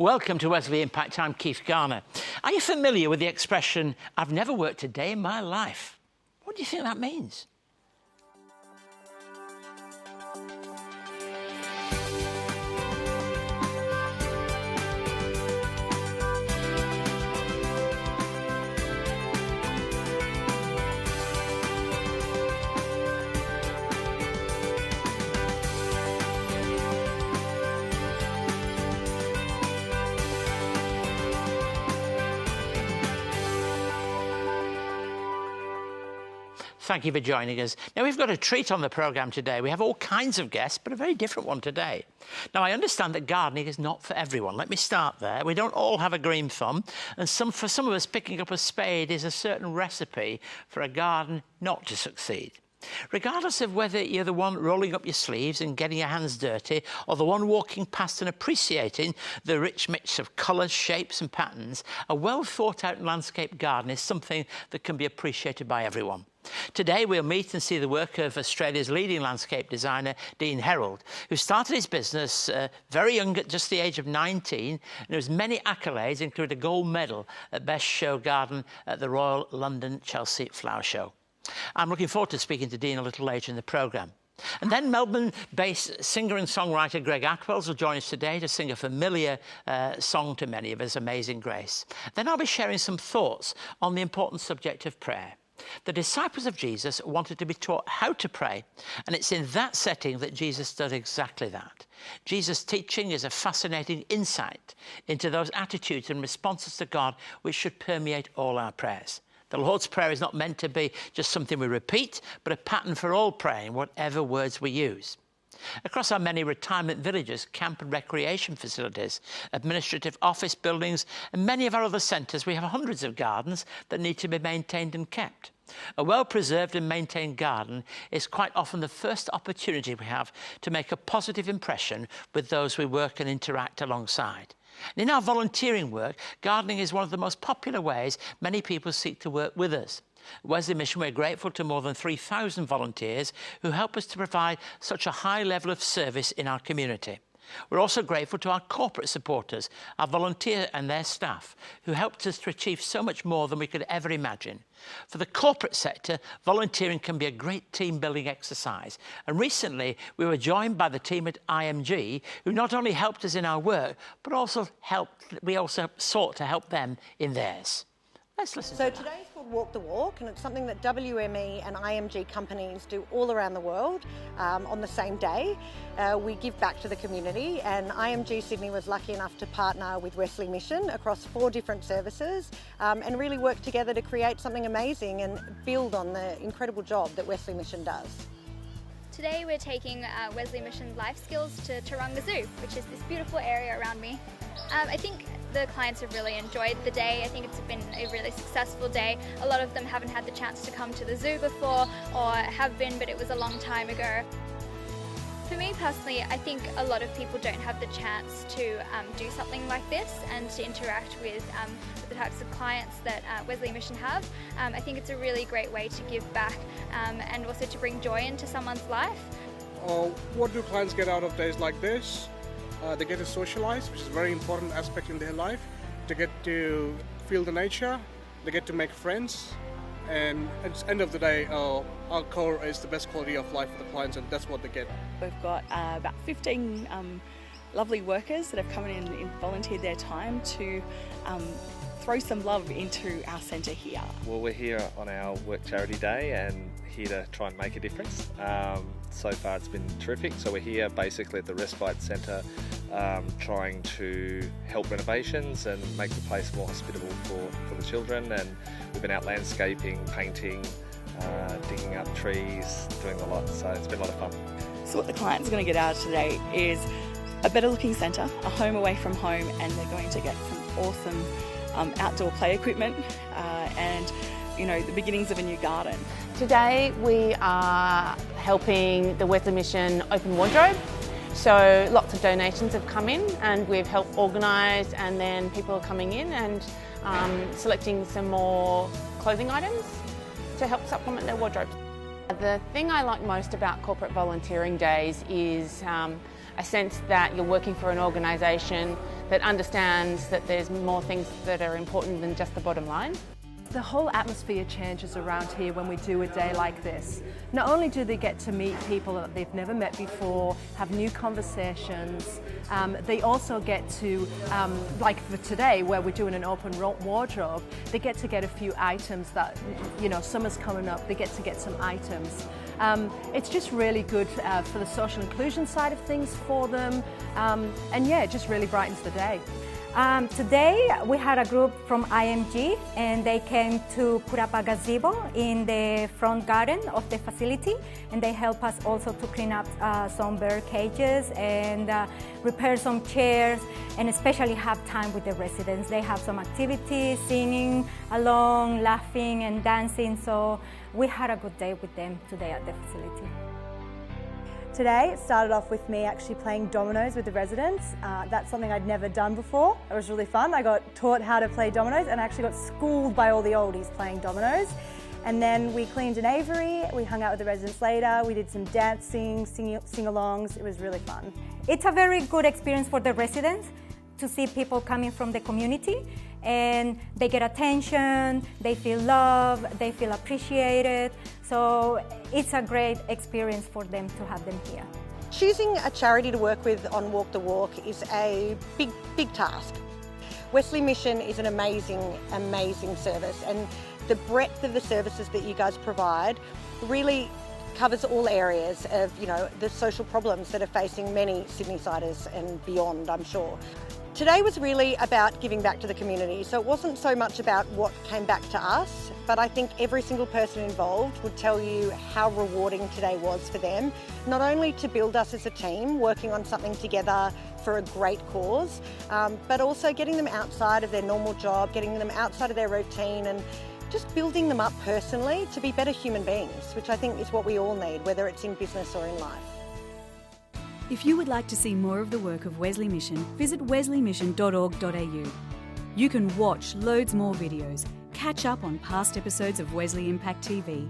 Welcome to Wesley Impact. I'm Keith Garner. Are you familiar with the expression, "I've never worked a day in my life"? What do you think that means? Thank you for joining us. Now, we've got a treat on the programme today. We have all kinds of guests, but a very different one today. Now, I understand that gardening is not for everyone. Let me start there. We don't all have a green thumb, and for some of us, picking up a spade is a certain recipe for a garden not to succeed. Regardless of whether you're the one rolling up your sleeves and getting your hands dirty, or the one walking past and appreciating the rich mix of colours, shapes and patterns, a well thought out landscape garden is something that can be appreciated by everyone. Today we'll meet and see the work of Australia's leading landscape designer, Dean Herald, who started his business very young, at just the age of 19, and has many accolades, including a gold medal at Best Show Garden at the Royal London Chelsea Flower Show. I'm looking forward to speaking to Dean a little later in the programme. And then Melbourne-based singer and songwriter Rev Attwells will join us today to sing a familiar song to many of us, Amazing Grace. Then I'll be sharing some thoughts on the important subject of prayer. The disciples of Jesus wanted to be taught how to pray, and it's in that setting that Jesus does exactly that. Jesus' teaching is a fascinating insight into those attitudes and responses to God which should permeate all our prayers. The Lord's Prayer is not meant to be just something we repeat, but a pattern for all praying, whatever words we use. Across our many retirement villages, camp and recreation facilities, administrative office buildings and many of our other centres, we have hundreds of gardens that need to be maintained and kept. A well-preserved and maintained garden is quite often the first opportunity we have to make a positive impression with those we work and interact alongside. And in our volunteering work, gardening is one of the most popular ways many people seek to work with us. At Wesley Mission, we're grateful to more than 3,000 volunteers who help us to provide such a high level of service in our community. We're also grateful to our corporate supporters, our volunteers and their staff, who helped us to achieve so much more than we could ever imagine. For the corporate sector, volunteering can be a great team-building exercise. And recently, we were joined by the team at IMG, who not only helped us in our work, but we also sought to help them in theirs. Let's listen to that. So today's called Walk the Walk, and it's something that WME and IMG companies do all around the world on the same day. We give back to the community, and IMG Sydney was lucky enough to partner with Wesley Mission across 4 different services and really work together to create something amazing and build on the incredible job that Wesley Mission does. Today we're taking Wesley Mission life skills to Taronga Zoo, which is this beautiful area around me. I think the clients have really enjoyed the day. I think it's been a really successful day. A lot of them haven't had the chance to come to the zoo before, or have been, but it was a long time ago. For me personally, I think a lot of people don't have the chance to do something like this and to interact with the types of clients that Wesley Mission have. I think it's a really great way to give back and also to bring joy into someone's life. What do clients get out of days like this? They get to socialize, which is a very important aspect in their life. They get to feel the nature, they get to make friends, and at the end of the day, our core is the best quality of life for the clients, and that's what they get. We've got about 15 lovely workers that have come in and volunteered their time to throw some love into our centre here. Well, we're here on our work charity day and here to try and make a difference. So far it's been terrific. So we're here basically at the Respite Centre trying to help renovations and make the place more hospitable for the children, and we've been out landscaping, painting, digging up trees, doing a lot, so it's been a lot of fun. So what the clients are going to get out of today is a better looking centre, a home away from home, and they're going to get some awesome outdoor play equipment and the beginnings of a new garden. Today we are helping the Wesley Mission Open Wardrobe. So lots of donations have come in and we've helped organise, and then people are coming in and selecting some more clothing items to help supplement their wardrobes. The thing I like most about corporate volunteering days is a sense that you're working for an organisation that understands that there's more things that are important than just the bottom line. The whole atmosphere changes around here when we do a day like this. Not only do they get to meet people that they've never met before, have new conversations, they also get to, like for today where we're doing an open wardrobe, they get to get a few items that, you know, summer's coming up, they get to get some items. It's just really good for the social inclusion side of things for them, and yeah, it just really brightens the day. Today we had a group from IMG and they came to put up a gazebo in the front garden of the facility, and they help us also to clean up some bird cages and repair some chairs, and especially have time with the residents. They have some activities, singing along, laughing and dancing, so we had a good day with them today at the facility. Today, it started off with me actually playing dominoes with the residents. That's something I'd never done before. It was really fun. I got taught how to play dominoes and I actually got schooled by all the oldies playing dominoes. And then we cleaned an aviary, we hung out with the residents later, we did some dancing, sing-alongs. It was really fun. It's a very good experience for the residents to see people coming from the community, and they get attention, they feel love, they feel appreciated. So it's a great experience for them to have them here. Choosing a charity to work with on Walk the Walk is a big task. Wesley Mission is an amazing service, and the breadth of the services that you guys provide really covers all areas of, you know, the social problems that are facing many Sydney-siders and beyond, I'm sure. Today was really about giving back to the community, so it wasn't so much about what came back to us, but I think every single person involved would tell you how rewarding today was for them, not only to build us as a team, working on something together for a great cause, but also getting them outside of their normal job, getting them outside of their routine, and just building them up personally to be better human beings, which I think is what we all need, whether it's in business or in life. If you would like to see more of the work of Wesley Mission, visit wesleymission.org.au. You can watch loads more videos, catch up on past episodes of Wesley Impact TV,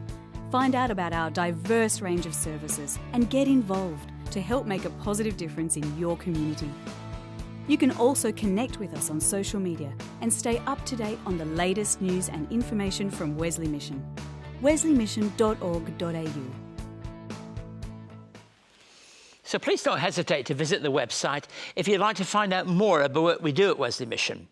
find out about our diverse range of services, and get involved to help make a positive difference in your community. You can also connect with us on social media and stay up to date on the latest news and information from Wesley Mission. wesleymission.org.au. So please don't hesitate to visit the website if you'd like to find out more about what we do at Wesley Mission.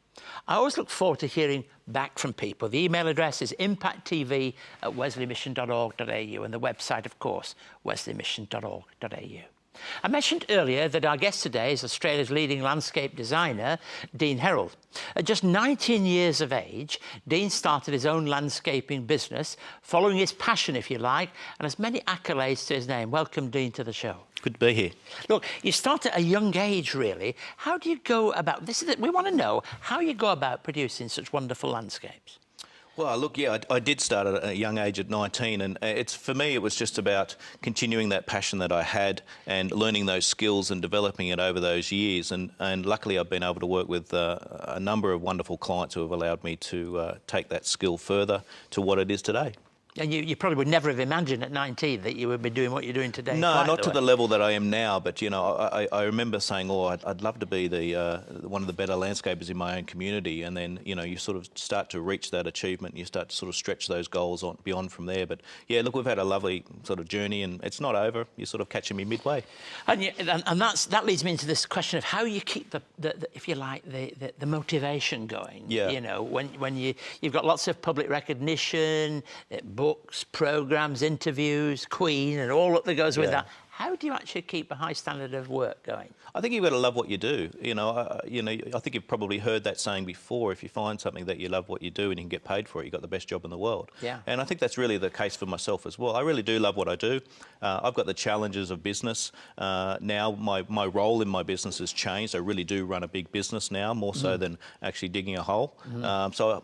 I always look forward to hearing back from people. The email address is impacttv@wesleymission.org.au, and the website, of course, wesleymission.org.au. I mentioned earlier that our guest today is Australia's leading landscape designer, Dean Herald. At just 19 years of age, Dean started his own landscaping business, following his passion, if you like, and has many accolades to his name. Welcome, Dean, to the show. Good to be here. Look, you start at a young age, really. How do you go about this? We want to know how you go about producing such wonderful landscapes. Well, look, yeah, I did start at a young age at 19, and for me it was just about continuing that passion that I had and learning those skills and developing it over those years. And luckily I've been able to work with a number of wonderful clients who have allowed me to take that skill further to what it is today. And you probably would never have imagined at 19 that you would be doing what you're doing today. No, not to the level that I am now, but, you know, I remember saying, oh, I'd love to be one of the better landscapers in my own community, and then, you know, you sort of start to reach that achievement and you start to sort of stretch those goals on beyond from there. But, yeah, look, we've had a lovely sort of journey and it's not over. You're sort of catching me midway. And that leads me into this question of how you keep the if you like, the motivation going. Yeah. You know, when you've got lots of public recognition, books, programmes, interviews, Queen and all that goes with that. How do you actually keep a high standard of work going? I think you've got to love what you do. You know, I think you've probably heard that saying before. If you find something that you love what you do and you can get paid for it, you've got the best job in the world. Yeah. And I think that's really the case for myself as well. I really do love what I do. I've got the challenges of business. Now my role in my business has changed. I really do run a big business now, more so than actually digging a hole. So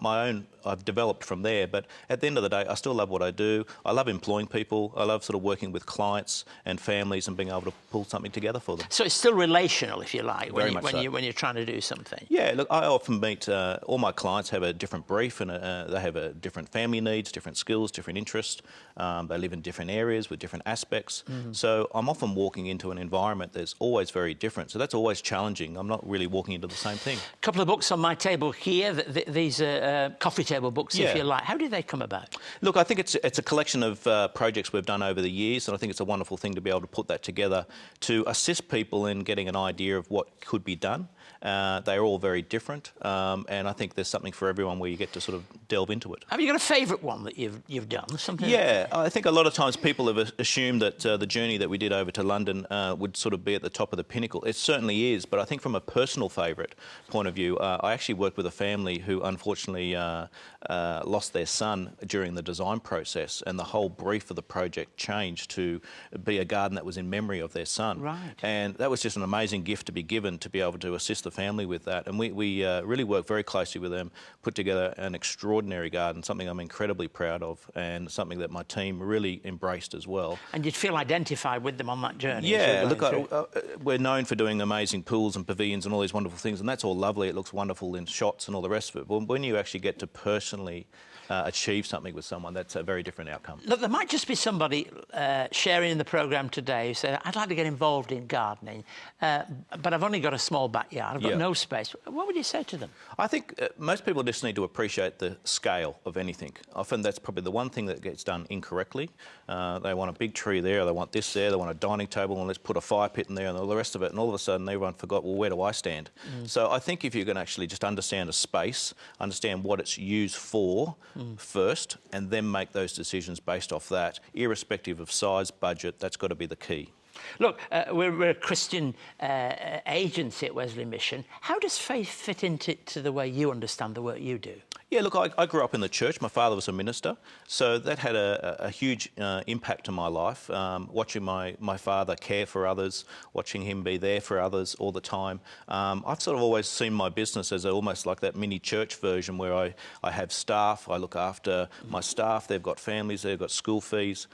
I've developed from there. But at the end of the day, I still love what I do. I love employing people. I love sort of working with clients and families families and being able to pull something together for them. So it's still relational, if you like, Very when much so. you're trying to do something. Yeah, look, I often meet all my clients have a different brief and they have a different family needs, different skills, different interests. They live in different areas with different aspects. So I'm often walking into an environment that's always very different. So that's always challenging. I'm not really walking into the same thing. A couple of books on my table here. These are coffee table books, if you like. How did they come about? Look, I think it's a collection of projects we've done over the years, and I think it's a wonderful thing to be able to put that together to assist people in getting an idea of what could be done. They're all very different, and I think there's something for everyone where you get to sort of delve into it. Have you got a favourite one that you've done? Something? Yeah, I think a lot of times people have assumed that the journey that we did over to London would sort of be at the top of the pinnacle. It certainly is, but I think from a personal favourite point of view, I actually worked with a family who unfortunately lost their son during the design process, and the whole brief of the project changed to be a garden that was in memory of their son. Right. And that was just an amazing gift to be given, to be able to assist the family with that. And we really worked very closely with them, put together an extraordinary garden, something I'm incredibly proud of, and something that my team really embraced as well. And you'd feel identified with them on that journey? Yeah, look, we're known for doing amazing pools and pavilions and all these wonderful things, and that's all lovely. It looks wonderful in shots and all the rest of it. But when you actually get to personally achieve something with someone, that's a very different outcome. Look, there might just be somebody sharing in the programme today who said, I'd like to get involved in gardening, but I've only got a small backyard, I've got no space. What would you say to them? I think most people just need to appreciate the scale of anything. Often that's probably the one thing that gets done incorrectly. They want a big tree there, they want this there, they want a dining table, and let's put a fire pit in there and all the rest of it, and all of a sudden everyone forgot, well, where do I stand? So I think if you can actually just understand a space, understand what it's used for, first, and then make those decisions based off that, irrespective of size, budget, that's got to be the key. Look, we're a Christian agency at Wesley Mission. How does faith fit into the way you understand the work you do? Yeah, look, I grew up in the church. My father was a minister, so that had a huge impact on my life. Watching my father care for others, watching him be there for others all the time. I've sort of always seen my business as almost like that mini church version where I have staff, I look after my staff, they've got families, they've got school fees.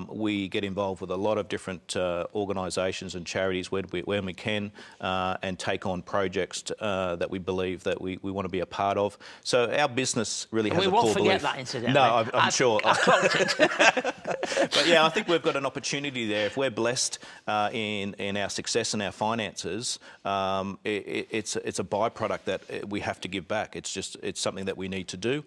We get involved with a lot of different organisations and charities when we can and take on projects that we believe that we want to be a part of. So our business really has a core belief. We won't forget that, incidentally. No, I'm sure. I've clocked it. But yeah, I think we've got an opportunity there. If we're blessed in our success and our finances, it's a byproduct that we have to give back. It's something that we need to do.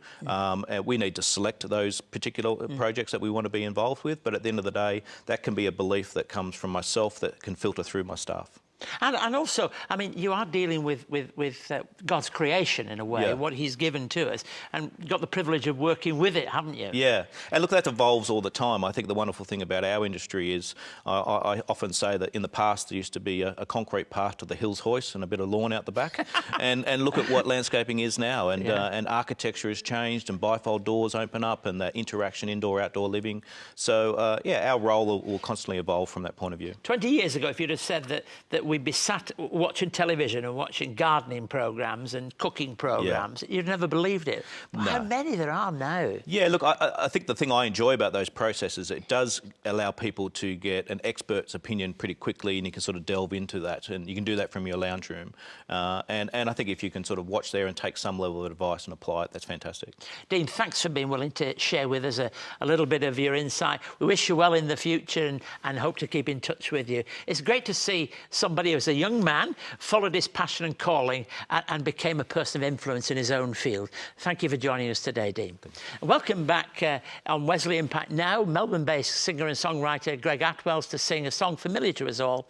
We need to select those particular projects that we want to be involved with. But at the end of the day, that can be a belief that comes from myself that can filter through my staff. And also, I mean, you are dealing with God's creation in a way, what He's given to us, and got the privilege of working with it, haven't you? Yeah, and look, that evolves all the time. I think the wonderful thing about our industry is I often say that in the past there used to be a concrete path to the Hills Hoist and a bit of lawn out the back, and look at what landscaping is now, and architecture has changed, and bifold doors open up, and that interaction indoor-outdoor living. So, our role will constantly evolve from that point of view. 20 years ago, if you'd have said that we'd be sat watching television and watching gardening programmes and cooking programmes, you'd never believed it. But how many there are now? Yeah, look, I think the thing I enjoy about those processes, it does allow people to get an expert's opinion pretty quickly, and you can sort of delve into that, and you can do that from your lounge room. And I think if you can sort of watch there and take some level of advice and apply it, that's fantastic. Dean, thanks for being willing to share with us a little bit of your insight. We wish you well in the future and hope to keep in touch with you. It's great to see somebody who's a young man followed his passion and calling and became a person of influence in his own field. Thank you for joining us today, Dean. Welcome back on Wesley Impact now, Melbourne-based singer and songwriter Greg Attwells to sing a song familiar to us all,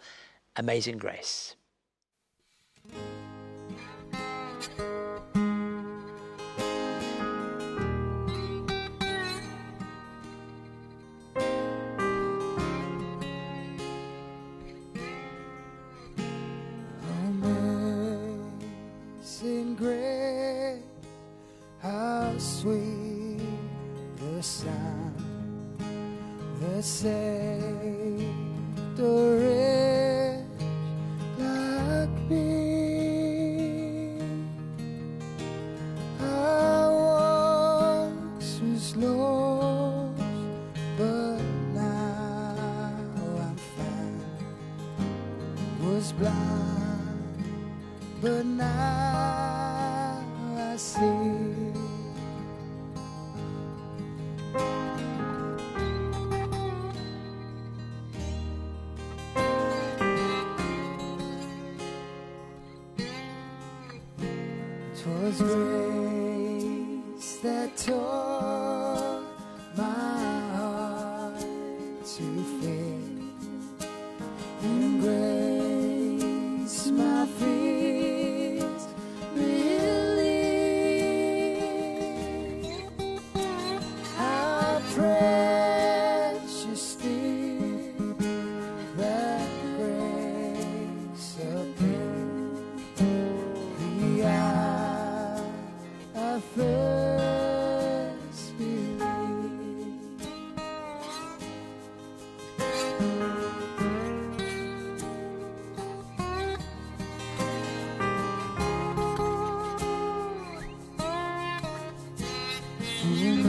Amazing Grace. Amazing grace, how sweet the sound that saved a wretch like me. I once was lost, but now I'm found. but now I see. 'Twas grace that taught my heart to faith, and grace my fears relieved. How precious did that grace appear the hour I first believed. Through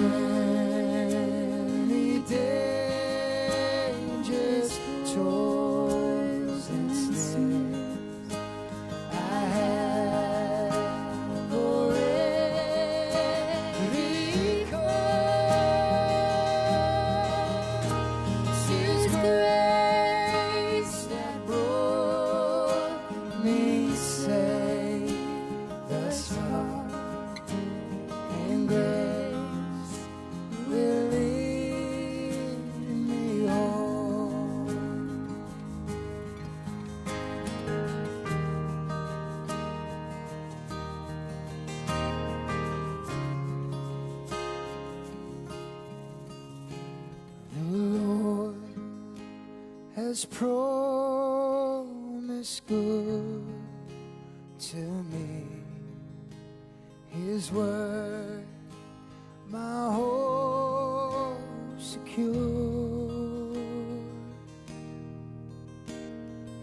many dangers, toils, and snares, I have already come. 'Tis grace that brought me safe thus far, and grace will lead me home. The Lord has promised good to me. His word, my hope secure.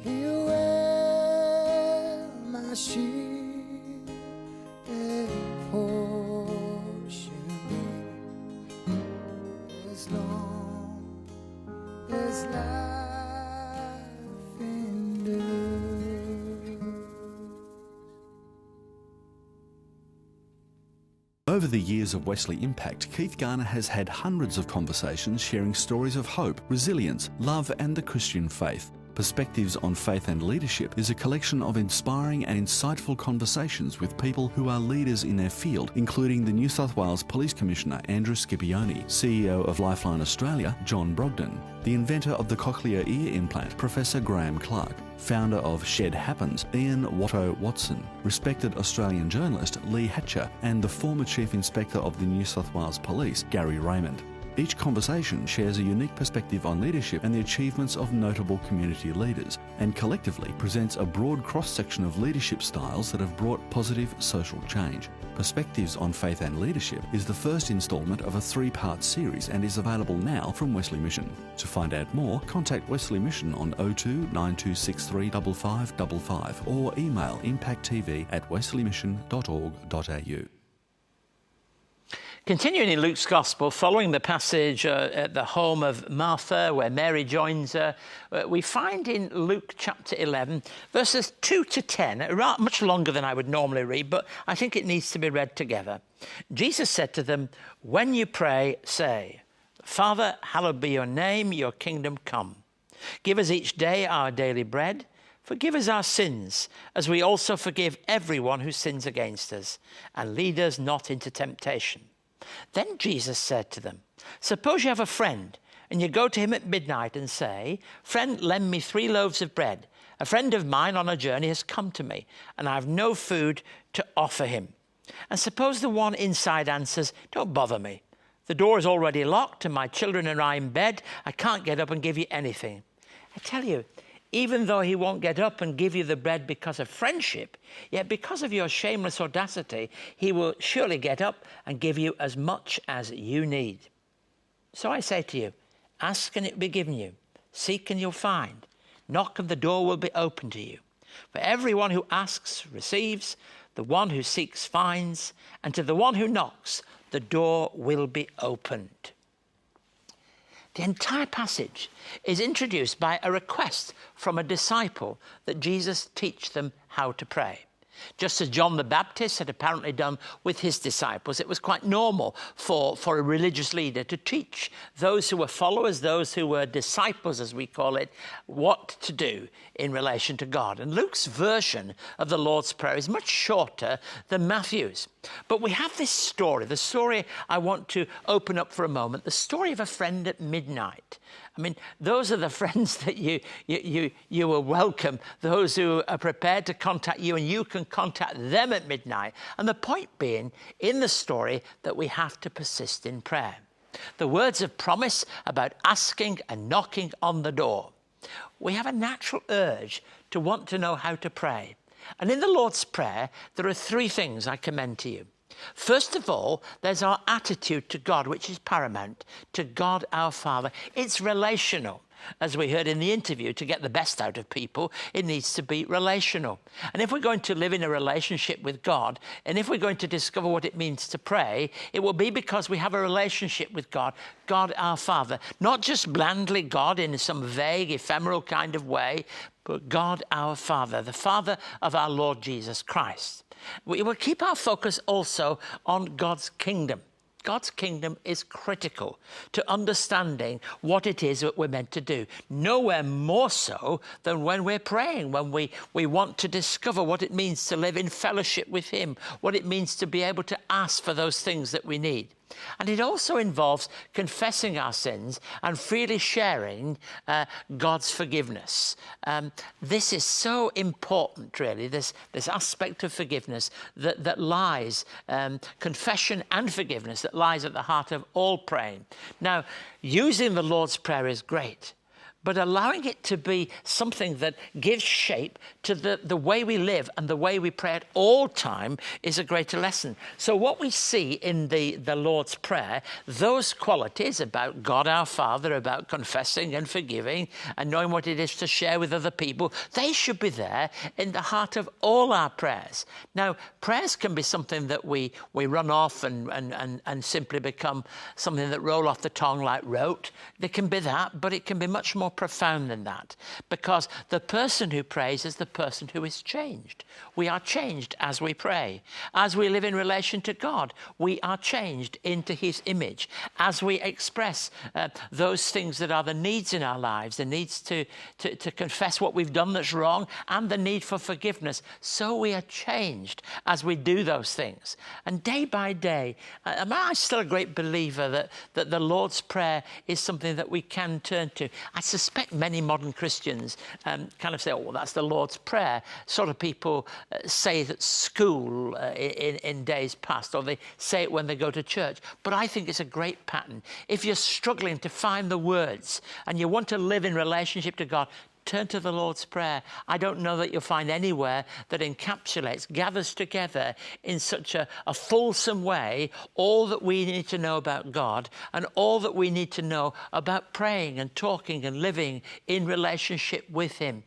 He'll wear my shield and portion be, as long as life endures. Over the years of Wesley Impact, Keith Garner has had hundreds of conversations sharing stories of hope, resilience, love and the Christian faith. Perspectives on Faith and Leadership is a collection of inspiring and insightful conversations with people who are leaders in their field, including the New South Wales Police Commissioner Andrew Scipione, CEO of Lifeline Australia John Brogden, the inventor of the cochlear ear implant Professor Graham Clark, founder of Shed Happens Ian Watto Watson, respected Australian journalist Lee Hatcher, and the former Chief Inspector of the New South Wales Police Gary Raymond. Each conversation shares a unique perspective on leadership and the achievements of notable community leaders, and collectively presents a broad cross-section of leadership styles that have brought positive social change. Perspectives on Faith and Leadership is the first instalment of a 3-part series and is available now from Wesley Mission. To find out more, contact Wesley Mission on 02 9263 5555 or email impacttv@wesleymission.org.au. Continuing in Luke's Gospel, following the passage at the home of Martha, where Mary joins her, we find in Luke chapter 11, verses 2 to 10, much longer than I would normally read, but I think it needs to be read together. Jesus said to them, "When you pray, say, Father, hallowed be your name, your kingdom come. Give us each day our daily bread. Forgive us our sins, as we also forgive everyone who sins against us. And lead us not into temptation." Then Jesus said to them, "Suppose you have a friend, and you go to him at midnight and say, 'Friend, lend me 3 loaves of bread. A friend of mine on a journey has come to me, and I have no food to offer him.' And suppose the one inside answers, 'Don't bother me. The door is already locked, and my children and I in bed. I can't get up and give you anything.' I tell you, even though he won't get up and give you the bread because of friendship, yet because of your shameless audacity, he will surely get up and give you as much as you need. So I say to you, ask and it will be given you. Seek and you'll find. Knock and the door will be open to you. For everyone who asks receives, the one who seeks finds, and to the one who knocks, the door will be opened." The entire passage is introduced by a request from a disciple that Jesus teach them how to pray. Just as John the Baptist had apparently done with his disciples, it was quite normal for a religious leader to teach those who were followers, those who were disciples, as we call it, what to do in relation to God. And Luke's version of the Lord's Prayer is much shorter than Matthew's. But we have this story, the story I want to open up for a moment, the story of a friend at midnight. I mean, those are the friends that you will welcome, those who are prepared to contact you, and you can contact them at midnight. And the point being, in the story, that we have to persist in prayer. The words of promise about asking and knocking on the door. We have a natural urge to want to know how to pray. And in the Lord's Prayer, there are three things I commend to you. First of all, there's our attitude to God, which is paramount, to God our Father. It's relational. As we heard in the interview, to get the best out of people, it needs to be relational. And if we're going to live in a relationship with God, and if we're going to discover what it means to pray, it will be because we have a relationship with God, God our Father. Not just blandly God in some vague, ephemeral kind of way, but God our Father, the Father of our Lord Jesus Christ. We will keep our focus also on God's kingdom. God's kingdom is critical to understanding what it is that we're meant to do. Nowhere more so than when we're praying, when we want to discover what it means to live in fellowship with Him, what it means to be able to ask for those things that we need. And it also involves confessing our sins and freely sharing God's forgiveness. This is so important, really, this aspect of forgiveness that lies, confession and forgiveness that lies at the heart of all praying. Now, using the Lord's Prayer is great, but allowing it to be something that gives shape to the way we live and the way we pray at all time is a greater lesson. So what we see in the Lord's Prayer, those qualities about God our Father, about confessing and forgiving and knowing what it is to share with other people, they should be there in the heart of all our prayers. Now, prayers can be something that we run off and simply become something that roll off the tongue like rote. They can be that, but it can be much more profound than that, because the person who prays is the person who is changed. We are changed as we pray. As we live in relation to God, we are changed into His image. As we express those things that are the needs in our lives, the needs to confess what we've done that's wrong, and the need for forgiveness, so we are changed as we do those things. And day by day, I'm still a great believer that the Lord's Prayer is something that we can turn to. I suspect many modern Christians kind of say, oh, well, that's the Lord's Prayer. Sort of people say it at school in days past, or they say it when they go to church. But I think it's a great pattern. If you're struggling to find the words and you want to live in relationship to God, turn to the Lord's Prayer. I don't know that you'll find anywhere that encapsulates, gathers together in such a fulsome way all that we need to know about God and all that we need to know about praying and talking and living in relationship with Him.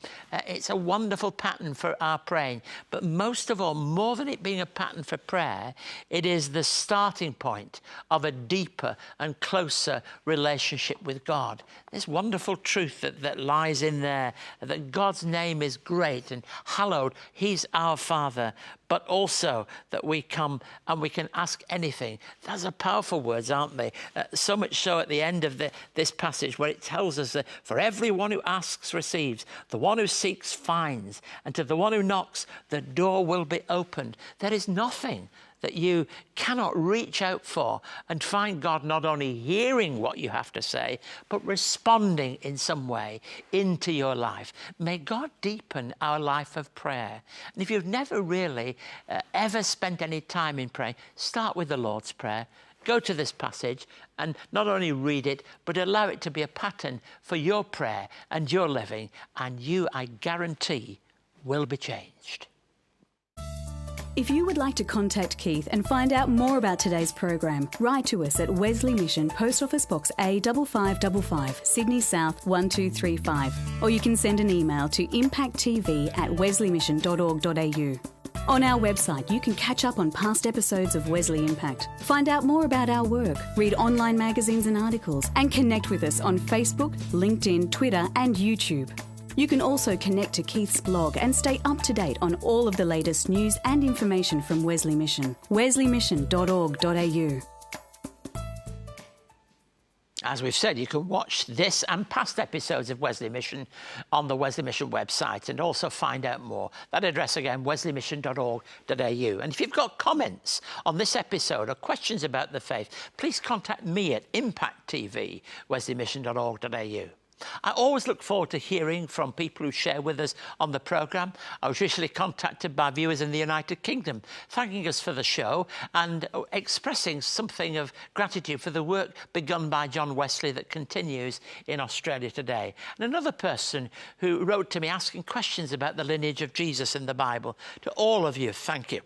It's a wonderful pattern for our praying. But most of all, more than it being a pattern for prayer, it is the starting point of a deeper and closer relationship with God. This wonderful truth that lies in there, that God's name is great and hallowed. He's our Father, but also that we come and we can ask anything. Those are powerful words, aren't they? So much so at the end of this passage where it tells us that for everyone who asks receives, the one who seeks finds, and to the one who knocks the door will be opened. There is nothing that you cannot reach out for and find God not only hearing what you have to say, but responding in some way into your life. May God deepen our life of prayer. And if you've never really ever spent any time in praying, start with the Lord's Prayer. Go to this passage and not only read it, but allow it to be a pattern for your prayer and your living, and you, I guarantee, will be changed. If you would like to contact Keith and find out more about today's program, write to us at Wesley Mission, Post Office Box A5555, Sydney South 1235. Or you can send an email to impacttv@wesleymission.org.au. On our website, you can catch up on past episodes of Wesley Impact, find out more about our work, read online magazines and articles, and connect with us on Facebook, LinkedIn, Twitter and YouTube. You can also connect to Keith's blog and stay up to date on all of the latest news and information from Wesley Mission. wesleymission.org.au. As we've said, you can watch this and past episodes of Wesley Mission on the Wesley Mission website and also find out more. That address again, wesleymission.org.au. And if you've got comments on this episode or questions about the faith, please contact me at impacttv, wesleymission.org.au. I always look forward to hearing from people who share with us on the programme. I was recently contacted by viewers in the United Kingdom, thanking us for the show and expressing something of gratitude for the work begun by John Wesley that continues in Australia today. And another person who wrote to me asking questions about the lineage of Jesus in the Bible. To all of you, thank you.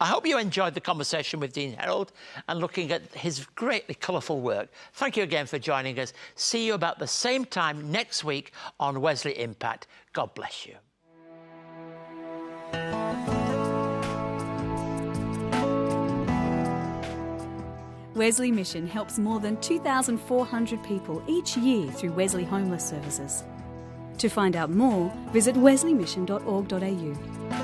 I hope you enjoyed the conversation with Dean Herald and looking at his greatly colourful work. Thank you again for joining us. See you about the same time next week on Wesley Impact. God bless you. Wesley Mission helps more than 2,400 people each year through Wesley Homeless Services. To find out more, visit wesleymission.org.au.